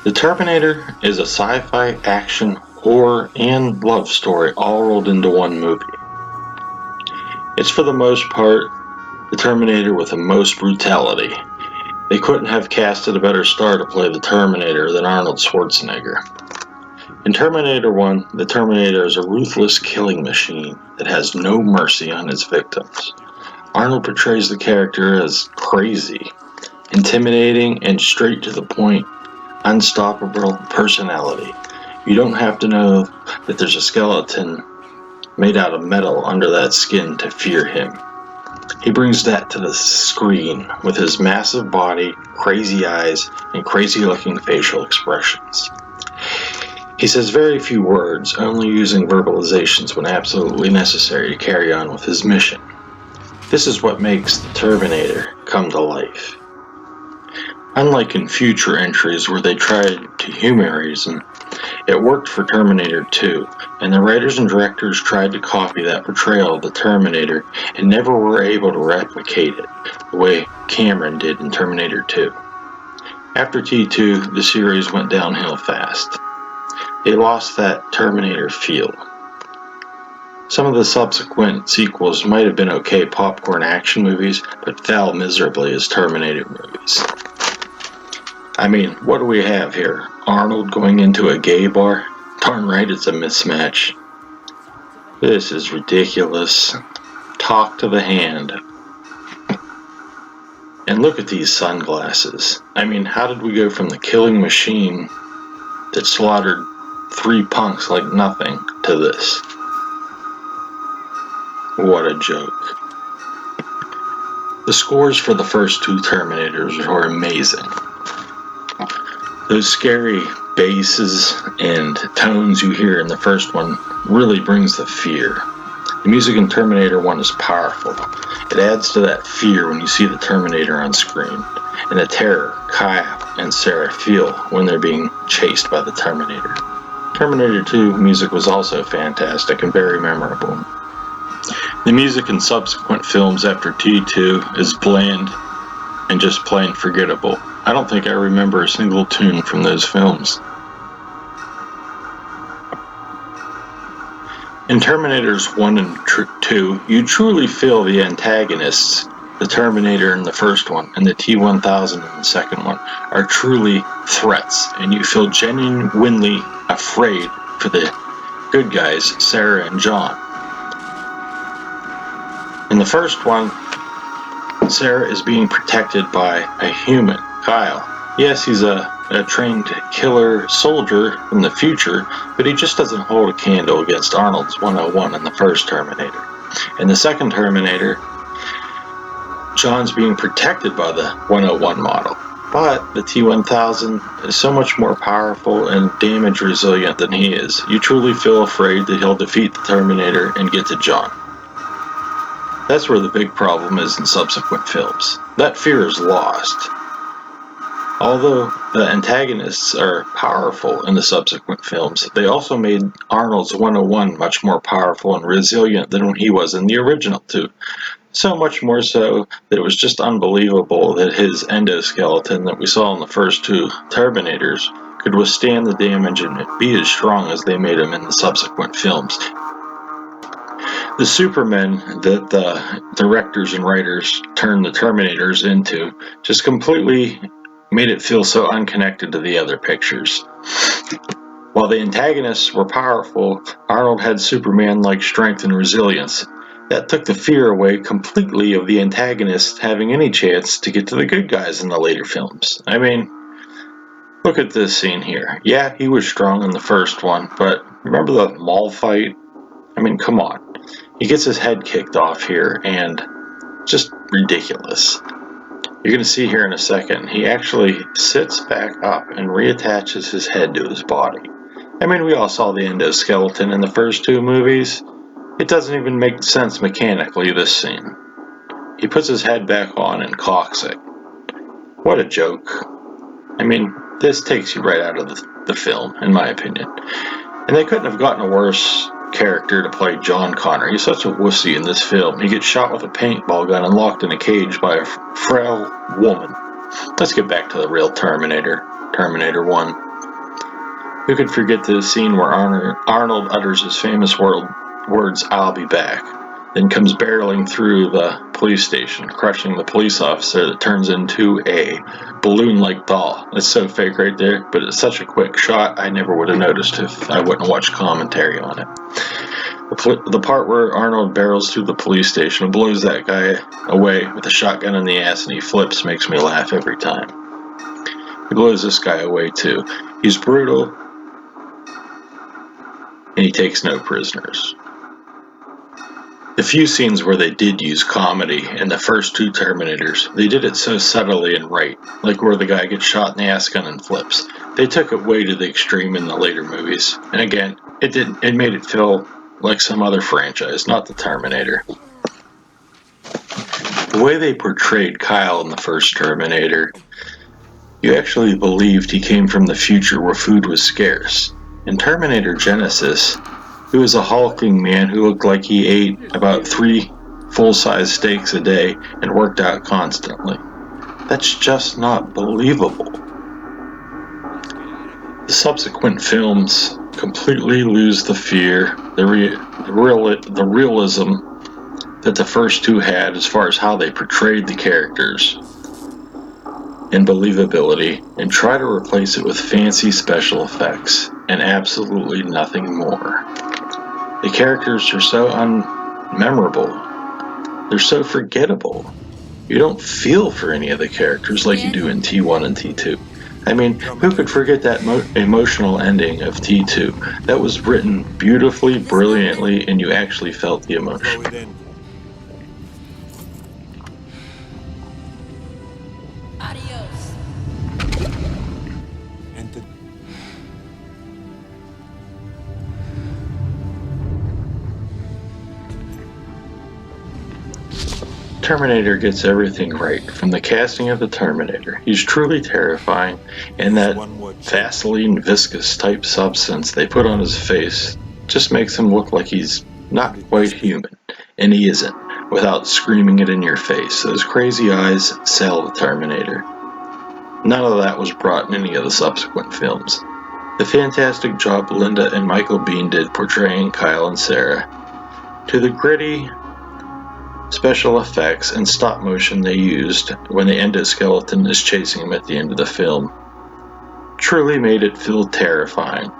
The Terminator is a sci-fi, action, horror, and love story all rolled into one movie. It's for the most part the Terminator with the most brutality. They couldn't have casted a better star to play the Terminator than Arnold Schwarzenegger. In Terminator 1, the Terminator is a ruthless killing machine that has no mercy on its victims. Arnold portrays the character as crazy, intimidating, and straight to the point, unstoppable personality. You don't have to know that there's a skeleton made out of metal under that skin to fear him. He brings that to the screen with his massive body, crazy eyes, and crazy-looking facial expressions. He says very few words, only using verbalizations when absolutely necessary to carry on with his mission. This is what makes the Terminator come to life. Unlike in future entries where they tried to humorize him, it worked for Terminator 2, and the writers and directors tried to copy that portrayal of the Terminator and never were able to replicate it the way Cameron did in Terminator 2. After T2, the series went downhill fast. They lost that Terminator feel. Some of the subsequent sequels might have been okay popcorn action movies, but fell miserably as Terminator movies. I mean, what do we have here? Arnold going into a gay bar? Darn right it's a mismatch. This is ridiculous. Talk to the hand. And look at these sunglasses. I mean, how did we go from the killing machine that slaughtered 3 punks like nothing to this? What a joke. The scores for the first 2 Terminators were amazing. Those scary basses and tones you hear in the first one really brings the fear. The music in Terminator 1 is powerful. It adds to that fear when you see the Terminator on screen, and the terror Kyle and Sarah feel when they're being chased by the Terminator. Terminator 2 music was also fantastic and very memorable. The music in subsequent films after T2 is bland and just plain forgettable. I don't think I remember a single tune from those films. In Terminators 1 and 2, you truly feel the antagonists the Terminator in the first one and the T-1000 in the second one are truly threats, and you feel genuinely afraid for the good guys, Sarah and John. In the first one, Sarah is being protected by a human, Kyle. Yes, he's a trained killer soldier from the future, but he just doesn't hold a candle against Arnold's 101 in the first Terminator. In the second Terminator, John's being protected by the 101 model, but the T-1000 is so much more powerful and damage resilient than he is. You truly feel afraid that he'll defeat the Terminator and get to John. That's where the big problem is in subsequent films. That fear is lost. Although the antagonists are powerful in the subsequent films, they also made Arnold's 101 much more powerful and resilient than he was in the original two. So much more so that it was just unbelievable that his endoskeleton that we saw in the first two Terminators could withstand the damage and be as strong as they made him in the subsequent films. The Supermen that the directors and writers turned the Terminators into just completely made it feel so unconnected to the other pictures. While the antagonists were powerful, Arnold had Superman-like strength and resilience. That took the fear away completely of the antagonists having any chance to get to the good guys in the later films. I mean, look at this scene here. Yeah, he was strong in the first one, but remember the mall fight? I mean, come on. He gets his head kicked off here, and just ridiculous. You're going to see here in a second, he actually sits back up and reattaches his head to his body. I mean, we all saw the endoskeleton in the first two movies. It doesn't even make sense mechanically, this scene. He puts his head back on and cocks it. What a joke. I mean, this takes you right out of the film, in my opinion. And they couldn't have gotten a worse character to play John Connor. He's such a wussy in this film. He gets shot with a paintball gun and locked in a cage by a frail woman. Let's get back to the real Terminator, Terminator 1. Who could forget the scene where Arnold utters his famous words, "I'll be back," then comes barreling through the police station, crushing the police officer that turns into a balloon-like doll. It's so fake right there, but it's such a quick shot, I never would have noticed if I wouldn't watch commentary on it. The part where Arnold barrels through the police station and blows that guy away with a shotgun in the ass and he flips makes me laugh every time. He blows this guy away too. He's brutal, and he takes no prisoners. The few scenes where they did use comedy in the first two Terminators, they did it so subtly and right, like where the guy gets shot in the ass gun and flips. They took it way to the extreme in the later movies, and again, it made it feel like some other franchise, not the Terminator. The way they portrayed Kyle in the first Terminator, you actually believed he came from the future where food was scarce. In Terminator Genesis, he was a hulking man who looked like he ate about 3 full-size steaks a day and worked out constantly. That's just not believable. The subsequent films completely lose the fear, the realism that the first two had as far as how they portrayed the characters and believability, and try to replace it with fancy special effects and absolutely nothing more. The characters are so unmemorable. They're so forgettable. You don't feel for any of the characters like you do in T1 and T2. I mean, who could forget that emotional ending of T2? That was written beautifully, brilliantly, and you actually felt the emotion. Terminator gets everything right, from the casting of the Terminator. He's truly terrifying, and that Vaseline viscous type substance they put on his face just makes him look like he's not quite human, and he isn't, without screaming it in your face. Those crazy eyes sell the Terminator. None of that was brought in any of the subsequent films. The fantastic job Linda and Michael Biehn did portraying Kyle and Sarah. To the gritty, special effects, and stop motion they used when the endoskeleton is chasing him at the end of the film truly made it feel terrifying.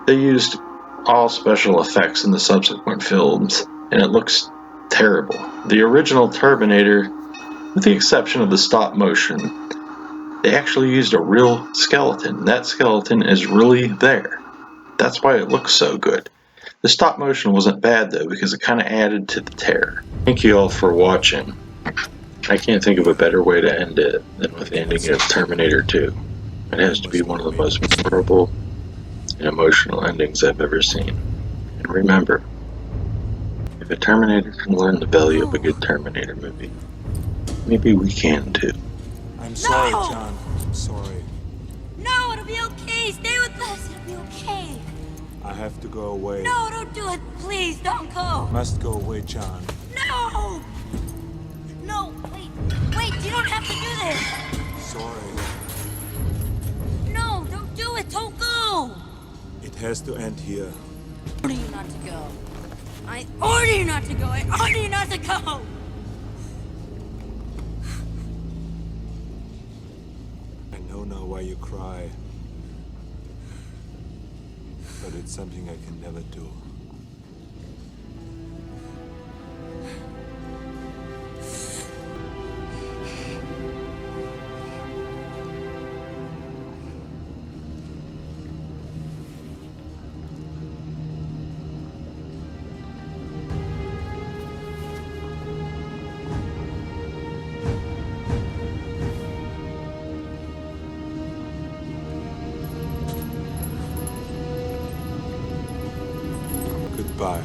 They used all special effects in the subsequent films, and it looks terrible. The original Terminator, with the exception of the stop motion, they actually used a real skeleton. That skeleton is really there. That's why it looks so good. The stop motion wasn't bad though, because it kind of added to the terror. Thank you all for watching. I can't think of a better way to end it than with the ending of Terminator 2. It has to be one of the most memorable and emotional endings I've ever seen. And remember, if a Terminator can learn the value of a good Terminator movie, maybe we can too. I'm sorry, John. I'm sorry. No, it'll be okay. Stay with us. It'll be okay. I have to go away. No, don't do it. Please, don't go. Must go away, John. No! No, wait. Wait, you don't have to do this. Sorry. No, don't do it. Don't go. It has to end here. I order you not to go. I order you not to go. I order you not to go. I know now why you cry. But it's something I can never do. Goodbye.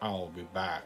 I'll be back.